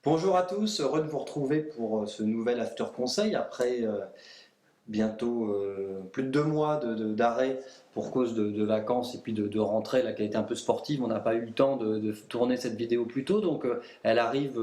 Bonjour à tous, heureux de vous retrouver pour ce nouvel After Conseil après bientôt plus de 2 mois d'arrêt pour cause de vacances et puis de rentrée là, qui a été un peu sportive. On n'a pas eu le temps de tourner cette vidéo plus tôt, donc elle arrive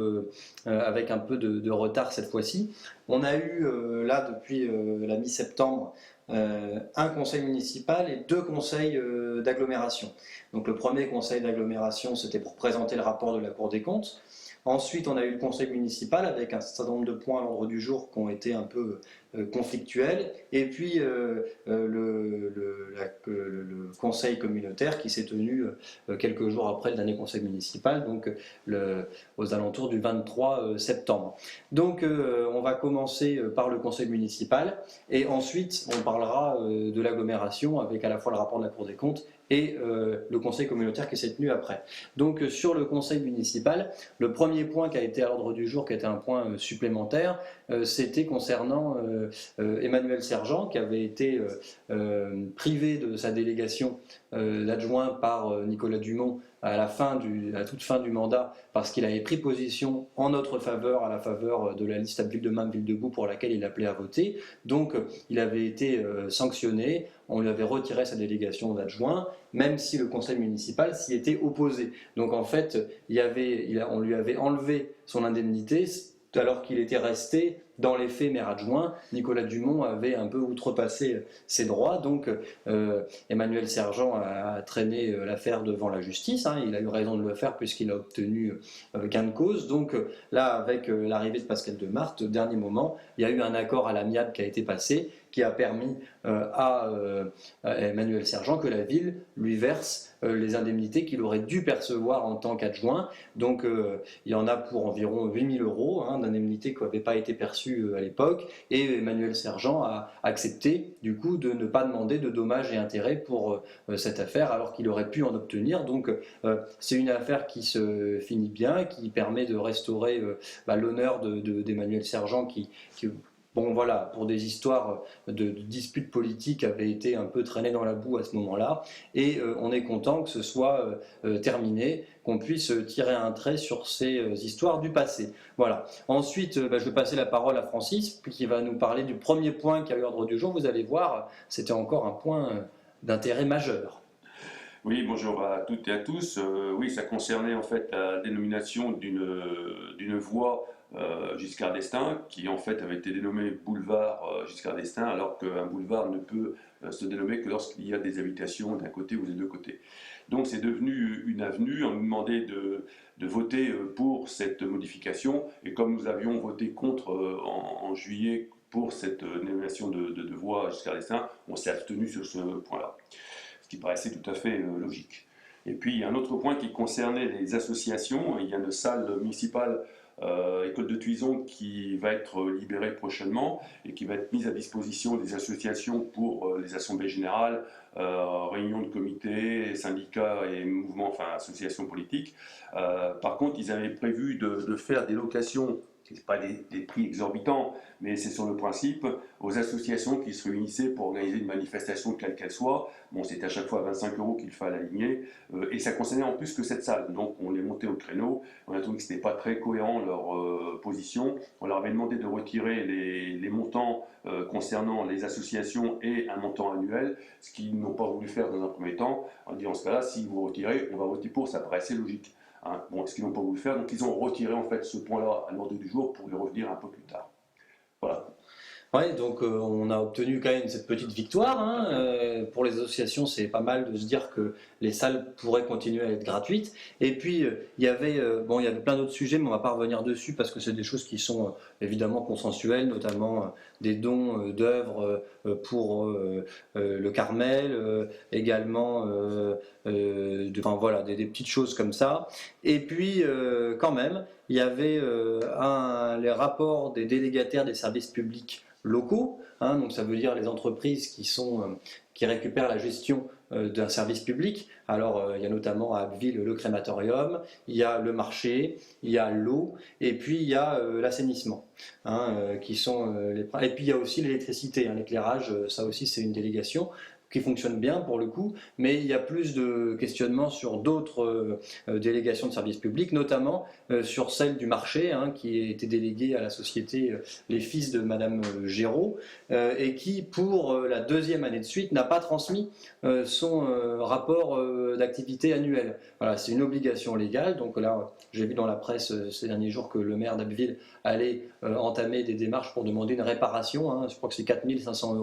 avec un peu de retard cette fois-ci. On a eu là depuis la mi-septembre un conseil municipal et 2 conseils d'agglomération. Donc le premier conseil d'agglomération, c'était pour présenter le rapport de la Cour des comptes. Ensuite, on a eu le conseil municipal avec un certain nombre de points à l'ordre du jour qui ont été un peu conflictuels. Et puis le conseil communautaire qui s'est tenu quelques jours après le dernier conseil municipal, donc aux alentours du 23 septembre. Donc on va commencer par le conseil municipal et ensuite on parlera de l'agglomération avec à la fois le rapport de la Cour des comptes et le conseil communautaire qui s'est tenu après. Donc sur le conseil municipal, le premier point qui a été à l'ordre du jour, qui était un point supplémentaire, c'était concernant Emmanuel Sergent, qui avait été privé de sa délégation d'adjoint par Nicolas Dumont à la toute fin du mandat, parce qu'il avait pris position en notre faveur, à la faveur de la liste à Ville de Mame, Ville debout, pour laquelle il appelait à voter. Donc il avait été sanctionné, on lui avait retiré sa délégation d'adjoint, même si le conseil municipal s'y était opposé. Donc en fait, on lui avait enlevé son indemnité alors qu'il était resté dans les faits maire adjoint. Nicolas Dumont avait un peu outrepassé ses droits, donc Emmanuel Sergent a traîné l'affaire devant la justice, hein. Il a eu raison de le faire puisqu'il a obtenu gain de cause. Donc là, avec l'arrivée de Pascal Demarthe, dernier moment, il y a eu un accord à l'amiable qui a été passé, qui a permis à Emmanuel Sergent que la ville lui verse les indemnités qu'il aurait dû percevoir en tant qu'adjoint. Donc il y en a pour environ 8 000 € d'indemnités qui n'avaient pas été perçues à l'époque, et Emmanuel Sergent a accepté du coup de ne pas demander de dommages et intérêts pour cette affaire alors qu'il aurait pu en obtenir. Donc c'est une affaire qui se finit bien, qui permet de restaurer l'honneur d'Emmanuel Sergent qui bon voilà, pour des histoires de disputes politiques, avait été un peu traîné dans la boue à ce moment-là. Et on est content que ce soit terminé, qu'on puisse tirer un trait sur ces histoires du passé. Voilà. Ensuite, je vais passer la parole à Francis, qui va nous parler du premier point qui a eu l'ordre du jour. Vous allez voir, c'était encore un point d'intérêt majeur. Oui, bonjour à toutes et à tous. Oui, ça concernait en fait la dénomination d'une voie Giscard d'Estaing, qui en fait avait été dénommée boulevard Giscard d'Estaing, alors qu'un boulevard ne peut se dénommer que lorsqu'il y a des habitations d'un côté ou des deux côtés. Donc c'est devenu une avenue. On nous demandait de voter pour cette modification, et comme nous avions voté contre en juillet pour cette dénomination de voie Giscard d'Estaing, on s'est abstenu sur ce point-là, ce qui paraissait tout à fait logique. Et puis il y a un autre point qui concernait les associations. Il y a une salle municipale École de Tuison qui va être libérée prochainement et qui va être mise à disposition des associations pour les assemblées générales, réunions de comités, syndicats et mouvements, enfin associations politiques. Par contre, ils avaient prévu de faire des locations, ce pas des prix exorbitants, mais c'est sur le principe, aux associations qui se réunissaient pour organiser une manifestation quelle qu'elle soit. Bon, c'était à chaque fois 25 € qu'il fallait aligner, et ça concernait en plus que cette salle. Donc on les montait au créneau, on a trouvé que ce n'était pas très cohérent leur position. On leur avait demandé de retirer les montants concernant les associations et un montant annuel, ce qu'ils n'ont pas voulu faire dans un premier temps. On a dit en ce cas-là, si vous retirez, on va voter pour, ça paraissait logique. Hein. Bon, ce qu'ils n'ont pas voulu faire, donc ils ont retiré en fait ce point-là à l'ordre du jour pour y revenir un peu plus tard. Voilà. Ouais, donc on a obtenu quand même cette petite victoire, hein. Pour les associations, c'est pas mal de se dire que les salles pourraient continuer à être gratuites. Et puis il y avait plein d'autres sujets, mais on va pas revenir dessus parce que c'est des choses qui sont évidemment consensuelles, notamment des dons d'œuvres pour le Carmel, également des petites choses comme ça. Et puis quand même, il y avait les rapports des délégataires des services publics locaux, hein, donc ça veut dire les entreprises qui récupèrent la gestion d'un service public. Alors il y a notamment à Abbeville le crématorium, il y a le marché, il y a l'eau, et puis il y a l'assainissement, hein, qui sont et puis il y a aussi l'électricité, hein, l'éclairage, ça aussi c'est une délégation qui fonctionne bien pour le coup, mais il y a plus de questionnements sur d'autres délégations de services publics, notamment sur celle du marché, hein, qui a été déléguée à la société Les Fils de Madame Géraud, et qui, pour la deuxième année de suite, n'a pas transmis son rapport d'activité annuel. Voilà, c'est une obligation légale, donc là, j'ai vu dans la presse ces derniers jours que le maire d'Abbeville allait entamer des démarches pour demander une réparation, hein, je crois que c'est 4 500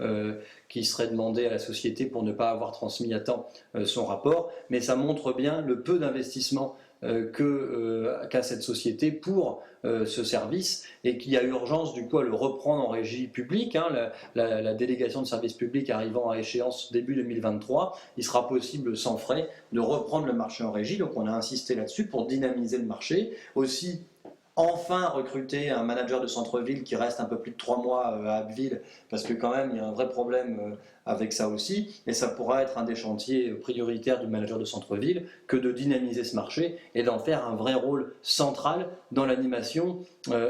€ qui serait demandé à la société pour ne pas avoir transmis à temps son rapport, mais ça montre bien le peu d'investissement qu'a cette société pour ce service et qu'il y a urgence du coup à le reprendre en régie publique. Hein, la délégation de service public arrivant à échéance début 2023, il sera possible sans frais de reprendre le marché en régie, donc on a insisté là-dessus pour dynamiser le marché. Aussi, enfin recruter un manager de centre-ville qui reste un peu plus de 3 mois à Abbeville, parce que quand même il y a un vrai problème avec ça aussi, et ça pourra être un des chantiers prioritaires du manager de centre-ville que de dynamiser ce marché et d'en faire un vrai rôle central dans l'animation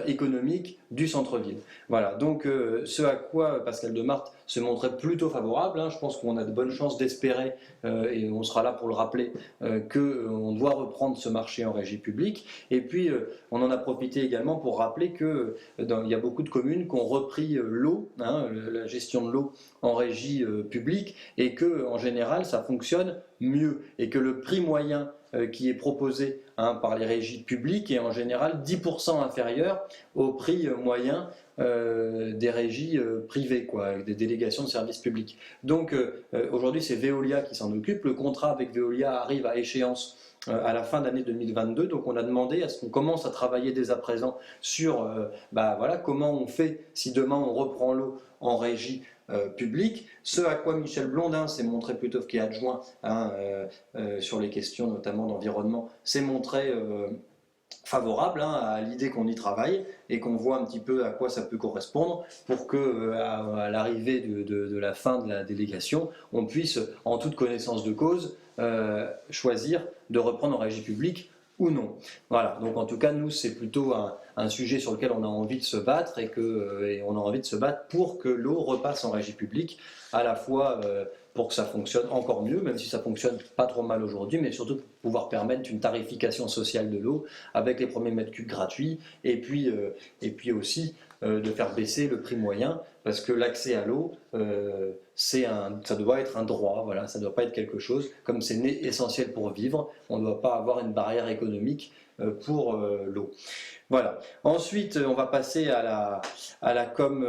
économique du centre-ville. Voilà, donc ce à quoi Pascal Demarthe se montrait plutôt favorable, hein, je pense qu'on a de bonnes chances d'espérer, et on sera là pour le rappeler, qu'on doit reprendre ce marché en régie publique, et puis on en a profité également pour rappeler qu'il y a beaucoup de communes qui ont repris l'eau, hein, la gestion de l'eau en régie publique, et que en général ça fonctionne mieux, et que le prix moyen qui est proposé, hein, par les régies publiques est en général 10% inférieur au prix moyen des régies privées, quoi, avec des délégations de services publics. Donc aujourd'hui c'est Veolia qui s'en occupe, le contrat avec Veolia arrive à échéance à la fin d'année 2022, donc on a demandé à ce qu'on commence à travailler dès à présent sur voilà, comment on fait si demain on reprend l'eau en régie publique, ce à quoi Michel Blondin s'est montré, plutôt qui est adjoint, hein, sur les questions notamment d'environnement, s'est montré favorable, hein, à l'idée qu'on y travaille et qu'on voit un petit peu à quoi ça peut correspondre pour que à l'arrivée de la fin de la délégation, on puisse en toute connaissance de cause choisir de reprendre en régie publique ou non. Voilà, donc en tout cas nous c'est plutôt un sujet sur lequel on a envie de se battre et on a envie de se battre pour que l'eau repasse en régie publique, à la fois pour que ça fonctionne encore mieux, même si ça fonctionne pas trop mal aujourd'hui, mais surtout pour pouvoir permettre une tarification sociale de l'eau avec les premiers mètres cubes gratuits, et puis aussi de faire baisser le prix moyen, parce que l'accès à l'eau, ça doit être un droit, voilà, ça ne doit pas être quelque chose, comme c'est essentiel pour vivre, on ne doit pas avoir une barrière économique pour l'eau. Voilà. Ensuite, on va passer à la com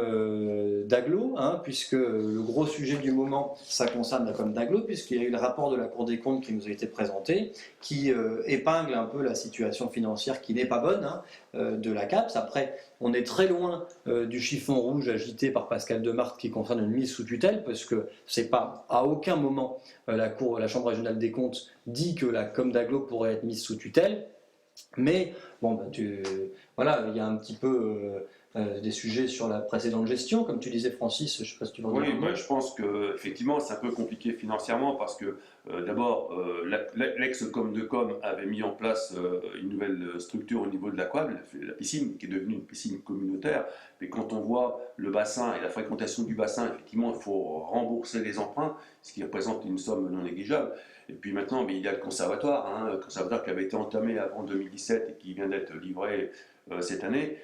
d'Aglo, hein, puisque le gros sujet du moment, ça concerne la com d'Aglo, puisqu'il y a eu le rapport de la Cour des comptes qui nous a été présenté, qui épingle un peu la situation financière qui n'est pas bonne, hein, de la CAPS. Après, on est très loin du chiffon rouge agité par Pascal Demarthe qui concerne une mise sous tutelle, parce que c'est pas à aucun moment la Chambre régionale des comptes dit que la com d'Aglo pourrait être mise sous tutelle. Mais bon, voilà, il y a un petit peu des sujets sur la précédente gestion, comme tu disais, Francis. Je ne sais pas si tu veux Oui, je pense que effectivement c'est un peu compliqué financièrement parce que d'abord l'ex-Comdecom avait mis en place une nouvelle structure au niveau de l'Aquab, la piscine, qui est devenue une piscine communautaire. Mais quand on voit le bassin et la fréquentation du bassin, effectivement, il faut rembourser les emprunts, ce qui représente une somme non négligeable. Et puis maintenant, il y a le conservatoire, hein, le conservatoire qui avait été entamé avant 2017 et qui vient d'être livré cette année,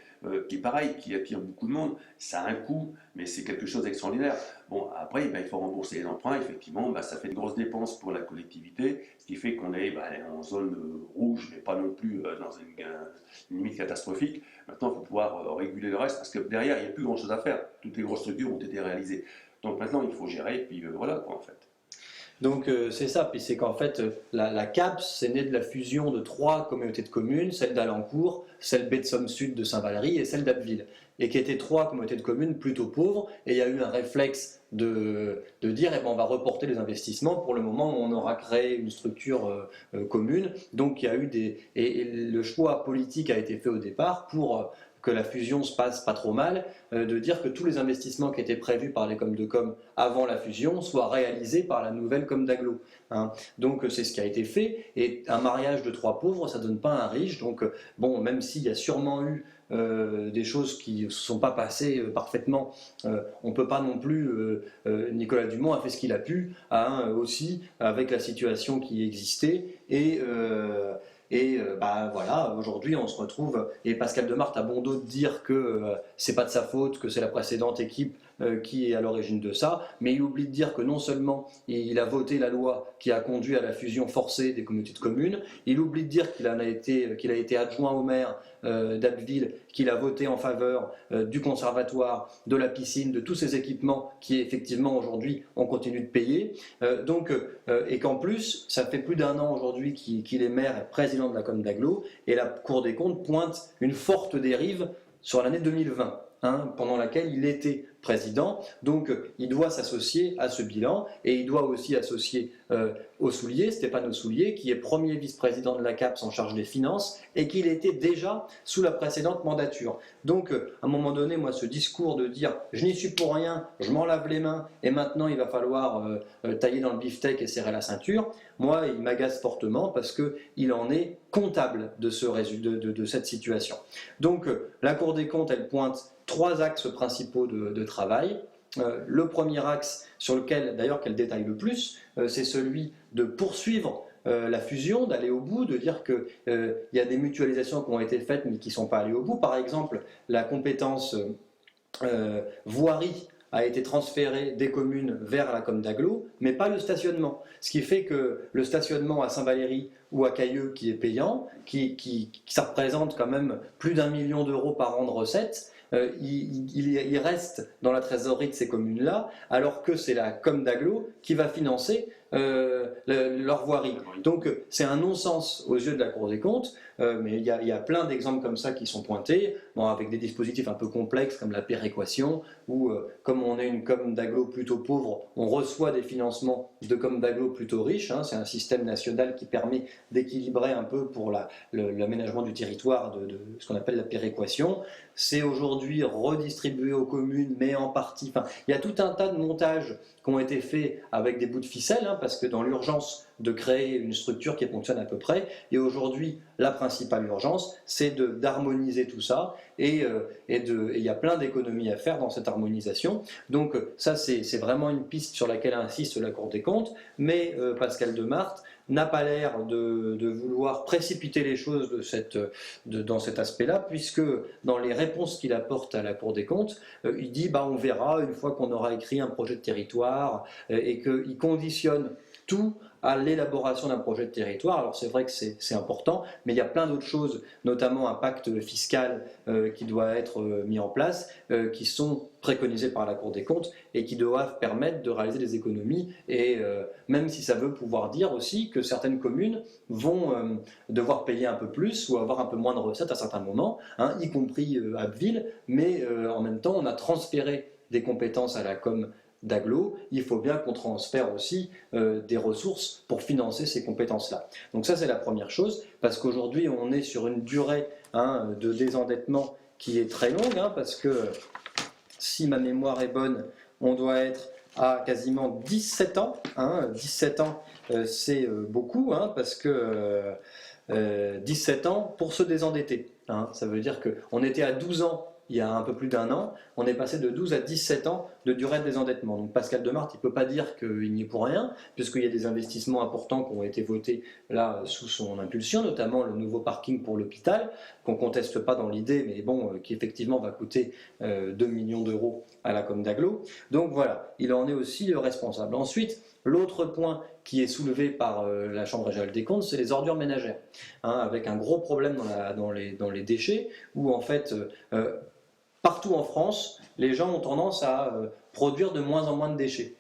qui est pareil, qui attire beaucoup de monde. Ça a un coût, mais c'est quelque chose d'extraordinaire. Bon, après, il faut rembourser les emprunts. Effectivement, ça fait de grosses dépenses pour la collectivité, ce qui fait qu'on est en zone rouge, mais pas non plus dans une limite catastrophique. Maintenant, il faut pouvoir réguler le reste, parce que derrière, il n'y a plus grand-chose à faire. Toutes les grosses structures ont été réalisées. Donc maintenant, il faut gérer, et puis voilà, quoi, en fait. Donc c'est ça, puis c'est qu'en fait la CAPS, c'est né de la fusion de 3 communautés de communes, celle d'Alencourt, celle baie de Somme Sud de Saint-Valery et celle d'Abbeville, et qui étaient 3 communautés de communes plutôt pauvres, et il y a eu un réflexe de dire on va reporter les investissements pour le moment où on aura créé une structure commune. Donc il y a eu et le choix politique a été fait au départ pour que la fusion se passe pas trop mal, de dire que tous les investissements qui étaient prévus par les coms de com avant la fusion soient réalisés par la nouvelle com d'agglo. Hein. Donc c'est ce qui a été fait, et un mariage de trois pauvres, ça donne pas un riche. Donc bon, même s'il y a sûrement eu des choses qui ne se sont pas passées parfaitement, on ne peut pas non plus, Nicolas Dumont a fait ce qu'il a pu, hein, aussi avec la situation qui existait, bah, voilà, aujourd'hui on se retrouve, et Pascal Demarthe a bon dos de dire que c'est pas de sa faute, que c'est la précédente équipe qui est à l'origine de ça, mais il oublie de dire que non seulement il a voté la loi qui a conduit à la fusion forcée des communautés de communes, il oublie de dire qu'il a été adjoint au maire d'Abbeville, qu'il a voté en faveur du conservatoire, de la piscine, de tous ces équipements qui effectivement aujourd'hui on continue de payer, et qu'en plus ça fait plus d'un an aujourd'hui qu'il est maire et président de la com d'agglo, et la Cour des comptes pointe une forte dérive sur l'année 2020. Hein, pendant laquelle il était président, donc il doit s'associer à ce bilan, et il doit aussi associer Ossoulier, Stéphane Ossoulier, qui est premier vice-président de la CAPS en charge des finances, et qu'il était déjà sous la précédente mandature. Donc à un moment donné, moi ce discours de dire je n'y suis pour rien, je m'en lave les mains, et maintenant il va falloir tailler dans le beefsteak et serrer la ceinture, moi il m'agace fortement parce qu'il en est comptable de cette situation. Donc la Cour des comptes, elle pointe trois axes principaux de travail. Le premier axe, sur lequel d'ailleurs qu'elle détaille le plus, c'est celui de poursuivre la fusion, d'aller au bout, de dire qu'il y a des mutualisations qui ont été faites mais qui ne sont pas allées au bout. Par exemple, la compétence voirie a été transférée des communes vers la com d'agglo, mais pas le stationnement. Ce qui fait que le stationnement à Saint-Valery ou à Cailleux, qui est payant, ça représente quand même plus d'1 million d'euros par an de recettes, il reste dans la trésorerie de ces communes-là, alors que c'est la com d'agglo qui va financer leur voirie. Donc c'est un non-sens aux yeux de la Cour des comptes, mais il y a plein d'exemples comme ça qui sont pointés, avec des dispositifs un peu complexes comme la péréquation, où comme on est une com d'agglo plutôt pauvre, on reçoit des financements de com d'agglo plutôt riches. Hein, c'est un système national qui permet d'équilibrer un peu pour l'aménagement du territoire de ce qu'on appelle la péréquation. C'est aujourd'hui redistribué aux communes, mais en partie. Enfin, il y a tout un tas de montages qui ont été faits avec des bouts de ficelle, hein, parce que dans l'urgence de créer une structure qui fonctionne à peu près, et aujourd'hui, la principale urgence, c'est d'harmoniser tout ça, et il y a plein d'économies à faire dans cette harmonisation. Donc ça, c'est vraiment une piste sur laquelle insiste la Cour des comptes, mais Pascal Demarthe n'a pas l'air de vouloir précipiter les choses dans cet aspect-là, puisque dans les réponses qu'il apporte à la Cour des comptes, il dit on verra une fois qu'on aura écrit un projet de territoire, et qu'il conditionne tout à l'élaboration d'un projet de territoire. Alors c'est vrai que c'est important, mais il y a plein d'autres choses, notamment un pacte fiscal qui doit être mis en place, qui sont préconisés par la Cour des comptes et qui doivent permettre de réaliser des économies, et même si ça veut pouvoir dire aussi que certaines communes vont devoir payer un peu plus ou avoir un peu moins de recettes à certains moments, hein, y compris Abbeville, mais en même temps on a transféré des compétences à la com d'agglo, il faut bien qu'on transfère aussi des ressources pour financer ces compétences-là. Donc ça c'est la première chose, parce qu'aujourd'hui on est sur une durée de désendettement qui est très longue, parce que si ma mémoire est bonne, on doit être à quasiment 17 ans. 17 ans c'est beaucoup, parce que 17 ans pour se désendetter. Ça veut dire qu'on était à 12 ans il y a un peu plus d'un an, on est passé de 12 à 17 ans de durée de désendettement. Donc Pascal Demarthe, il ne peut pas dire qu'il n'y est pour rien, puisqu'il y a des investissements importants qui ont été votés là sous son impulsion, notamment le nouveau parking pour l'hôpital, qu'on ne conteste pas dans l'idée, mais qui effectivement va coûter 2 millions d'euros à la com d'agglo. Donc voilà, il en est aussi responsable. Ensuite, l'autre point qui est soulevé par la Chambre régionale des comptes, c'est les ordures ménagères, avec un gros problème dans les déchets, où en fait, partout en France, les gens ont tendance à produire de moins en moins de déchets.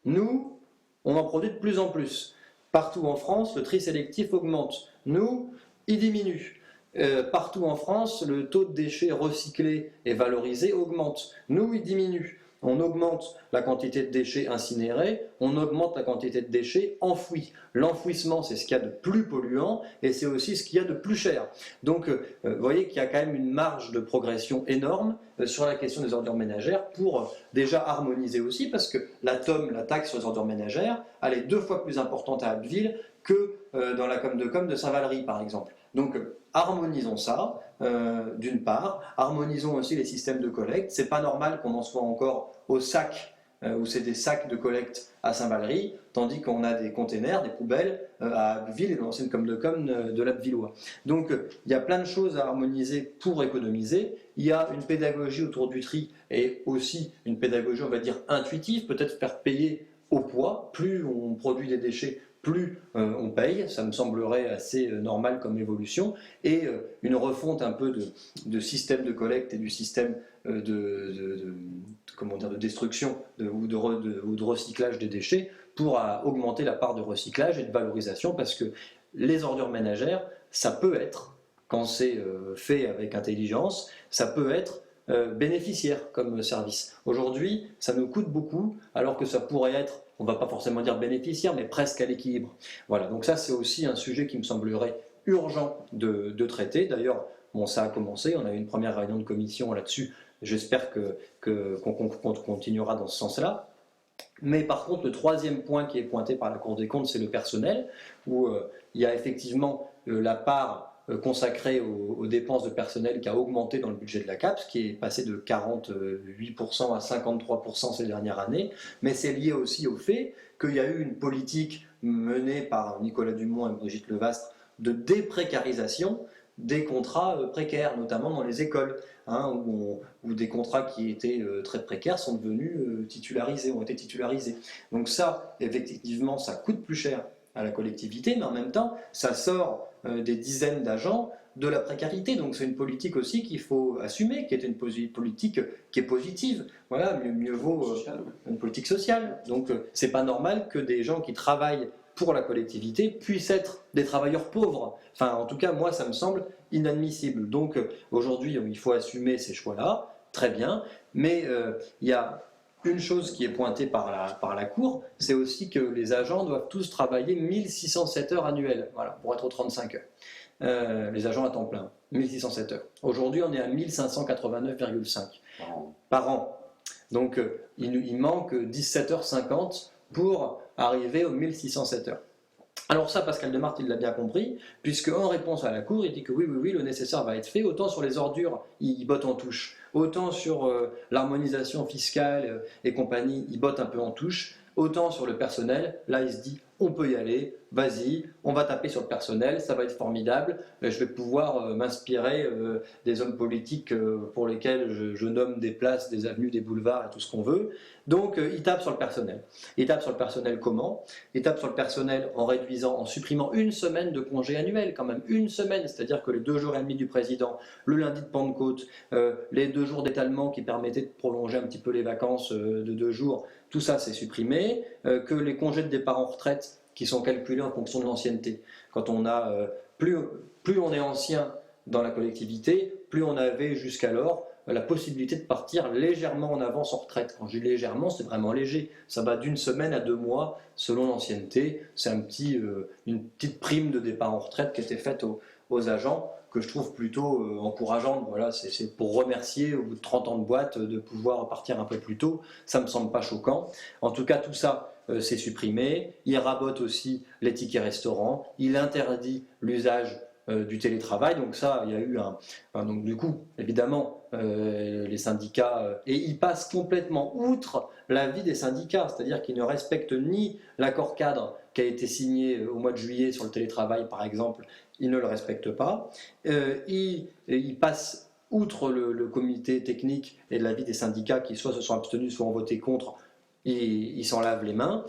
Nous, on en produit de plus en plus. Partout en France, le tri sélectif augmente. Nous, il diminue. Partout en France, le taux de déchets recyclés et valorisés augmente. Nous, il diminue. on augmente la quantité de déchets incinérés, on augmente la quantité de déchets enfouis. L'enfouissement, c'est ce qu'il y a de plus polluant et c'est aussi ce qu'il y a de plus cher. Donc, vous voyez qu'il y a quand même une marge de progression énorme sur la question des ordures ménagères pour déjà harmoniser aussi, parce que la taxe sur les ordures ménagères, elle est 2 fois plus importante à Abbeville que dans la com de Saint-Valery, par exemple. Donc, harmonisons ça, d'une part. Harmonisons aussi les systèmes de collecte. C'est pas normal qu'on en soit encore au sac, où c'est des sacs de collecte à Saint-Valery, tandis qu'on a des containers, des poubelles à Abbeville et dans l'ancienne com de l'Abbvillois. Donc, il y a plein de choses à harmoniser pour économiser. Il y a une pédagogie autour du tri et aussi une pédagogie, on va dire, intuitive, peut-être faire payer au poids. Plus on produit des déchets, plus on paye, ça me semblerait assez normal comme évolution, et une refonte un peu de système de collecte et du système comment dire, de destruction ou de recyclage des déchets pour augmenter la part de recyclage et de valorisation, parce que les ordures ménagères, ça peut être, quand c'est fait avec intelligence, ça peut être bénéficiaire comme service. Aujourd'hui, ça nous coûte beaucoup, alors que ça pourrait être, on ne va pas forcément dire bénéficiaire, mais presque à l'équilibre. Voilà, donc ça c'est aussi un sujet qui me semblerait urgent de traiter. D'ailleurs, bon, ça a commencé, on a eu une première réunion de commission là-dessus, j'espère qu'on continuera dans ce sens-là. Mais par contre, le troisième point qui est pointé par la Cour des comptes, c'est le personnel, où il y a effectivement la part consacrée aux dépenses de personnel qui a augmenté dans le budget de la CAPES, qui est passé de 48% à 53% ces dernières années, mais c'est lié aussi au fait qu'il y a eu une politique menée par Nicolas Dumont et Brigitte Levastre de déprécarisation des contrats précaires, notamment dans les écoles, hein, où des contrats qui étaient très précaires sont devenus titularisés, ont été titularisés. Donc ça, effectivement, ça coûte plus cher à la collectivité, mais en même temps, ça sort des dizaines d'agents de la précarité. Donc c'est une politique aussi qu'il faut assumer, qui est une politique qui est positive. Voilà, mieux vaut une politique sociale. Donc c'est pas normal que des gens qui travaillent pour la collectivité puissent être des travailleurs pauvres. Enfin, en tout cas, moi, ça me semble inadmissible. Donc aujourd'hui, il faut assumer ces choix-là, très bien, mais il y a une chose qui est pointée par la Cour, c'est aussi que les agents doivent tous travailler 1607 heures annuelles, voilà, pour être aux 35 heures. Les agents à temps plein, 1607 heures. Aujourd'hui, on est à 1589,5 par an. Donc, il manque 17h50 pour arriver aux 1607 heures. Alors ça, Pascal Demarthe, il l'a bien compris, puisque en réponse à la Cour, il dit que oui, le nécessaire va être fait, autant sur les ordures, il botte en touche, autant sur l'harmonisation fiscale et compagnie, il botte un peu en touche, autant sur le personnel, là il se dit, on peut y aller, vas-y, on va taper sur le personnel, ça va être formidable, je vais pouvoir m'inspirer des hommes politiques pour lesquels je nomme des places, des avenues, des boulevards et tout ce qu'on veut. Donc il tape sur le personnel. Il tape sur le personnel comment? Il tape sur le personnel en réduisant, en supprimant une semaine de congé annuel quand même, une semaine, c'est-à-dire que les 2 jours et demi du président, le lundi de Pentecôte, les 2 jours d'étalement qui permettaient de prolonger un petit peu les vacances de 2 jours, tout ça c'est supprimé, que les congés de départ en retraite qui sont calculés en fonction de l'ancienneté. Quand on a, plus on est ancien dans la collectivité, plus on avait jusqu'alors la possibilité de partir légèrement en avance en retraite. Quand je dis légèrement, c'est vraiment léger. Ça va d'1 semaine à 2 mois selon l'ancienneté. C'est une petite prime de départ en retraite qui était faite aux agents, que je trouve plutôt encourageante. Voilà, c'est pour remercier au bout de 30 ans de boîte de pouvoir partir un peu plus tôt. Ça ne me semble pas choquant. En tout cas, tout ça, c'est supprimé. Il rabote aussi les tickets restaurants. Il interdit l'usage du télétravail. Donc ça, il y a eu donc du coup, évidemment, les syndicats... et ils passent complètement outre l'avis des syndicats. C'est-à-dire qu'ils ne respectent ni l'accord cadre qui a été signé au mois de juillet sur le télétravail, par exemple. Ils ne le respectent pas. Ils passent outre le comité technique et de l'avis des syndicats qui soit se sont abstenus, soit ont voté contre. Ils s'en lavent les mains.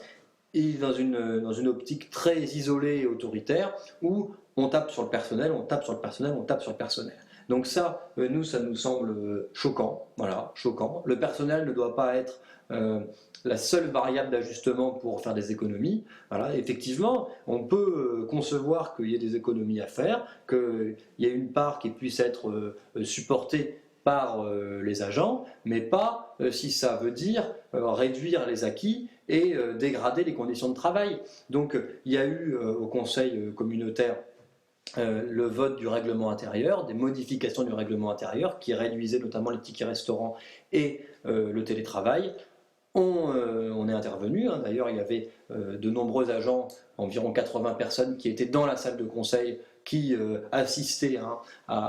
Et dans une optique très isolée et autoritaire où on tape sur le personnel, on tape sur le personnel, on tape sur le personnel. Donc ça, nous, ça nous semble choquant. Voilà, choquant. Le personnel ne doit pas être la seule variable d'ajustement pour faire des économies. Voilà, effectivement, on peut concevoir qu'il y ait des économies à faire, qu'il y ait une part qui puisse être supportée par les agents, mais pas si ça veut dire réduire les acquis et dégrader les conditions de travail. Donc il y a eu au Conseil communautaire le vote du règlement intérieur, des modifications du règlement intérieur qui réduisaient notamment les tickets restaurants et le télétravail. On est intervenu, hein. D'ailleurs il y avait de nombreux agents, environ 80 personnes qui étaient dans la salle de conseil, qui assistaient, hein,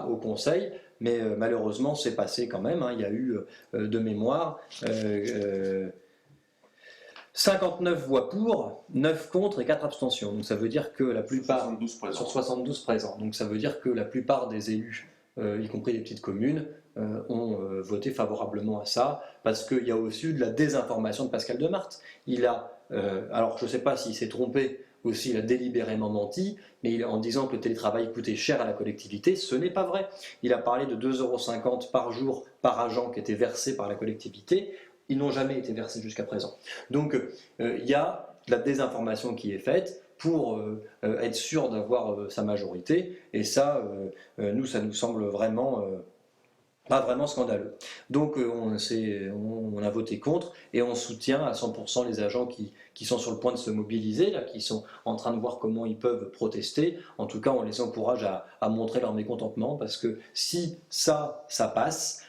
au conseil, mais malheureusement c'est passé quand même, hein. Il y a eu de mémoire 59 voix pour, 9 contre et 4 abstentions. Donc ça veut dire que la plupart, 72 présents. sur 72 présents, donc ça veut dire que la plupart des élus, y compris les petites communes, ont voté favorablement à ça, parce qu'il y a aussi eu de la désinformation de Pascal Demarthe. Alors je ne sais pas s'il s'est trompé ou s'il a délibérément menti, mais en disant que le télétravail coûtait cher à la collectivité, ce n'est pas vrai. Il a parlé de 2,50 € par jour par agent qui était versé par la collectivité. Ils n'ont jamais été versés jusqu'à présent. Donc il y a de la désinformation qui est faite pour être sûr d'avoir sa majorité, et ça, ça nous semble vraiment pas vraiment scandaleux. Donc on a voté contre, et on soutient à 100% les agents qui sont sur le point de se mobiliser, là, qui sont en train de voir comment ils peuvent protester. En tout cas, on les encourage à montrer leur mécontentement, parce que si ça passe,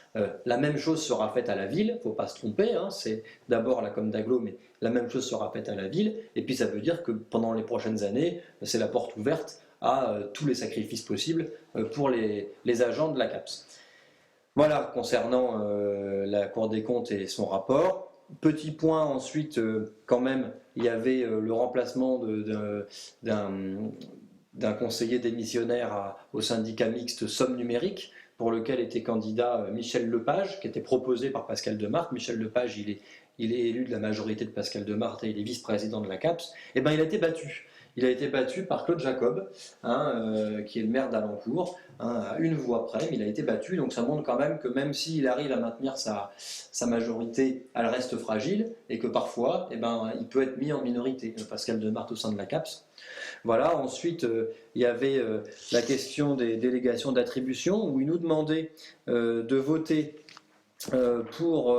la même chose sera faite à la ville, il ne faut pas se tromper, hein, c'est d'abord la com d'agglo, mais la même chose sera faite à la ville, et puis ça veut dire que pendant les prochaines années, c'est la porte ouverte à tous les sacrifices possibles pour les agents de la CAPS. Voilà, concernant la Cour des comptes et son rapport. Petit point ensuite, quand même, il y avait le remplacement d'un conseiller démissionnaire au syndicat mixte Somme Numérique, pour lequel était candidat Michel Lepage, qui était proposé par Pascal Demarthe. Michel Lepage, il est élu de la majorité de Pascal Demarthe et il est vice-président de la CAPS. Et ben, il a été battu. Il a été battu par Claude Jacob, qui est le maire d'Alencourt, à une voix près, mais il a été battu. Donc ça montre quand même que même s'il arrive à maintenir sa majorité, elle reste fragile, et que parfois, il peut être mis en minorité, Pascal Demarthe au sein de la CAPS. Voilà. Ensuite, il y avait la question des délégations d'attribution, où il nous demandait de voter pour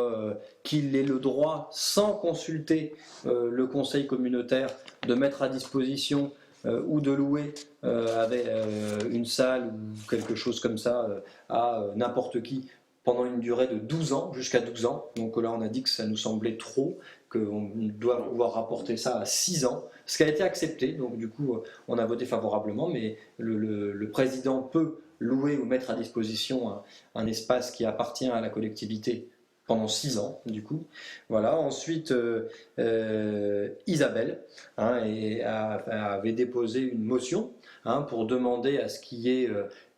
qu'il ait le droit, sans consulter le conseil communautaire, de mettre à disposition ou de louer avec une salle ou quelque chose comme ça à n'importe qui pendant une durée de 12 ans, jusqu'à 12 ans. Donc là, on a dit que ça nous semblait trop, qu'on doit pouvoir rapporter ça à 6 ans, ce qui a été accepté. Donc du coup, on a voté favorablement, mais le président peut louer ou mettre à disposition un espace qui appartient à la collectivité pendant 6 ans, du coup. Voilà. Ensuite, Isabelle avait déposé une motion pour demander à ce qu'il y ait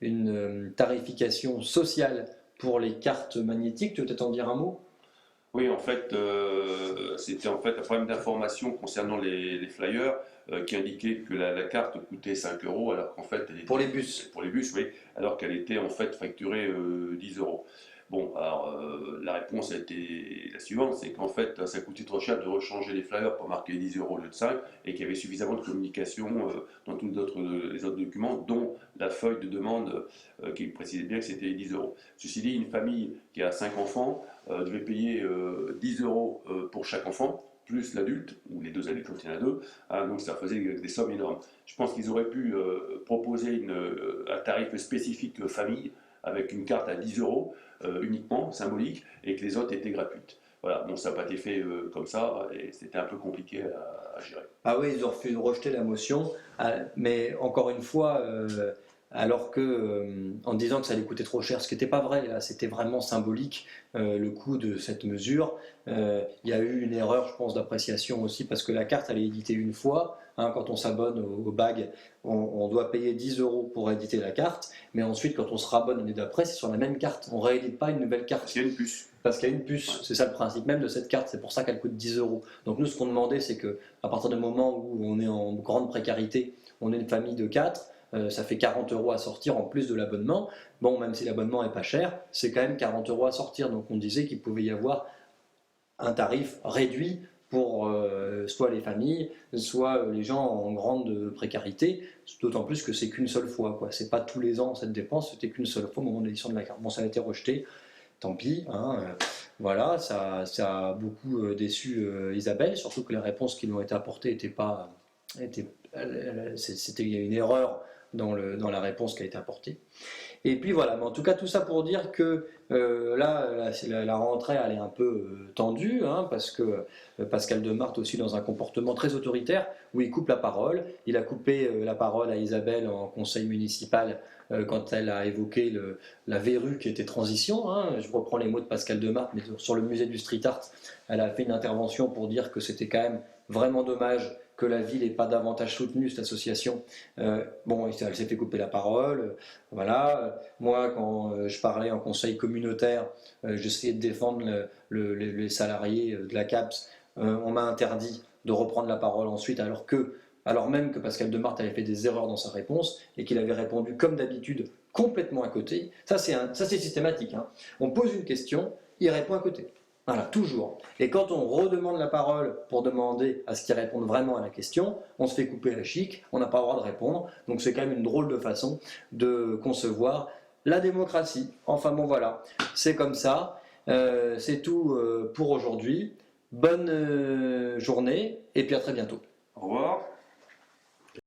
une tarification sociale pour les cartes magnétiques. Tu veux peut-être en dire un mot ? Oui, en fait, c'était en fait un problème d'information concernant les flyers qui indiquait que la carte coûtait 5 €, alors qu'en fait, elle était, pour les bus. Pour les bus, oui, alors qu'elle était en fait facturée 10 €. Bon, alors la réponse a été la suivante, c'est qu'en fait, ça coûtait trop cher de rechanger les flyers pour marquer 10 € au lieu de 5, et qu'il y avait suffisamment de communication dans tous les autres documents, dont la feuille de demande qui précisait bien que c'était 10 €. Ceci dit, une famille qui a 5 enfants devait payer 10 € pour chaque enfant, plus l'adulte, ou les deux adultes quand il y en a deux, donc ça faisait des sommes énormes. Je pense qu'ils auraient pu proposer un tarif spécifique famille, avec une carte à 10 € uniquement, symbolique, et que les autres étaient gratuites. Voilà, bon, ça n'a pas été fait comme ça, et c'était un peu compliqué à gérer. Ah oui, ils ont rejeté la motion, mais encore une fois, alors que, en disant que ça allait coûter trop cher, ce qui n'était pas vrai, là, c'était vraiment symbolique, le coût de cette mesure. Il y a eu une erreur, je pense, d'appréciation aussi, parce que la carte, elle est éditée une fois. Quand on s'abonne au BAG, on doit payer 10 € pour éditer la carte, mais ensuite, quand on se rabonne l'année d'après, c'est sur la même carte. On ne réédite pas une nouvelle carte. Parce qu'il y a une puce. Parce qu'il y a une puce, Ouais. c'est ça le principe même de cette carte, c'est pour ça qu'elle coûte 10 €. Donc nous, ce qu'on demandait, c'est qu'à partir du moment où on est en grande précarité, on est une famille de 4, ça fait 40 € à sortir en plus de l'abonnement. Bon, même si l'abonnement n'est pas cher, c'est quand même 40 € à sortir. Donc on disait qu'il pouvait y avoir un tarif réduit pour soit les familles, soit les gens en grande précarité, d'autant plus que c'est qu'une seule fois, quoi. C'est pas tous les ans cette dépense, c'était qu'une seule fois au moment de l'édition de la carte. Bon, ça a été rejeté. tant pis, hein, voilà, ça a beaucoup déçu Isabelle, surtout que les réponses qui lui ont été apportées n'étaient pas... il y a une erreur dans la réponse qui a été apportée. Et puis voilà, mais en tout cas tout ça pour dire que là, la rentrée elle est un peu tendue, hein, parce que Pascal Demarthe aussi dans un comportement très autoritaire, où il coupe la parole. Il a coupé la parole à Isabelle en conseil municipal quand elle a évoqué la verrue qui était transition, hein. Je reprends les mots de Pascal Demarthe, mais sur le musée du street art, elle a fait une intervention pour dire que c'était quand même vraiment dommage que la ville n'ait pas davantage soutenu cette association. Bon, elle s'est fait couper la parole, voilà. Moi, quand je parlais en conseil communautaire, j'essayais de défendre les salariés de la CAPS, on m'a interdit de reprendre la parole ensuite, alors même que Pascal Demarthe avait fait des erreurs dans sa réponse et qu'il avait répondu comme d'habitude complètement à côté. Ça c'est systématique, hein. On pose une question, il répond à côté. Voilà, toujours. Et quand on redemande la parole pour demander à ce qu'il réponde vraiment à la question, on se fait couper la chic, on n'a pas le droit de répondre. Donc c'est quand même une drôle de façon de concevoir la démocratie. Enfin bon voilà, c'est comme ça. C'est tout pour aujourd'hui. Bonne journée et puis à très bientôt.